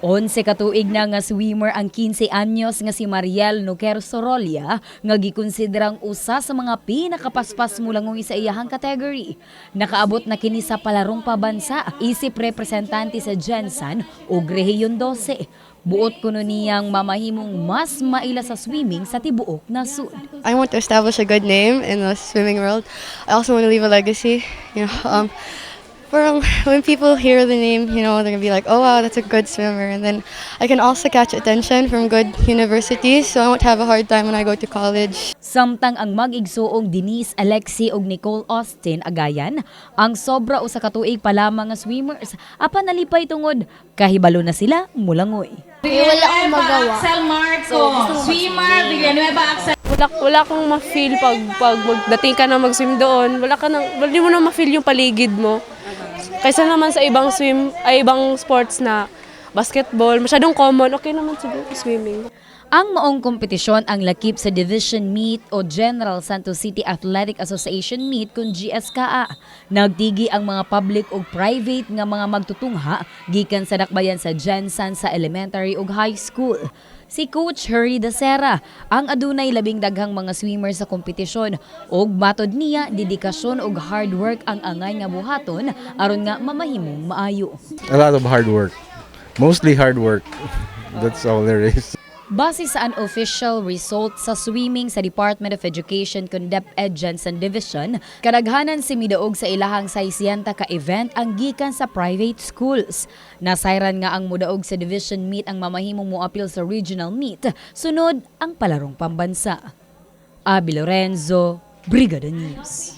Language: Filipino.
11 katuig na nga swimmer ang 15 anyos nga si Mariel Noquer Sorolla nga gikonsiderang usa sa mga pinakapaspas mulangoy sa iyahang category. Nakaabot na kini sa palarong pabansa, isip representante sa Jensan ug Rehiyon 12. Buot kuno niyang mamahimong mas maila sa swimming sa tibuok nasud. I want to establish a good name in the swimming world. I also want to leave a legacy. When people hear the name, they're gonna be like, "Oh wow, that's a good swimmer." And then I can also catch attention from good universities, so I won't have a hard time when I go to college. Samtang ang mag-igsuong Denise Alexi ug Nicole Austin agayan, ang sobra usa ka tuig pa lamang nga swimmers apan nalipay tungod kahibalo na sila mulangoy. Wala akong magawa. Axel Marco, swimmer, Villanueva Axel. Wala kang ma-feel pag magdating ka na mag-swim doon. Hindi mo na ma-feel yung paligid mo. Kaysa naman sa ibang sports na basketball, masyadong common, okay naman siguro swimming. Ang maong kompetisyon ang lakip sa Division Meet o General Santos City Athletic Association Meet kung GSKA. Nagtigi ang mga public o private nga mga magtutungha gikan sa dakbayan sa Jensan sa elementary ug high school. Si Coach Harry Dacera ang adunay labing daghang mga swimmer sa kompetisyon ug matod niya dedikasyon ug hard work ang angay nga buhaton aron nga mamahimong maayo. A lot of hard work. Mostly hard work. That's all there is. Base sa unofficial result sa swimming sa Department of Education kung DepEd Jensen Division, kadaghanan si midaog sa ilahang 60 ka event ang gikan sa private schools. Nasayran nga ang mudaog sa Division Meet ang mamahimong moapil sa Regional Meet, sunod ang palarong pambansa. Abby Lorenzo, Brigada News.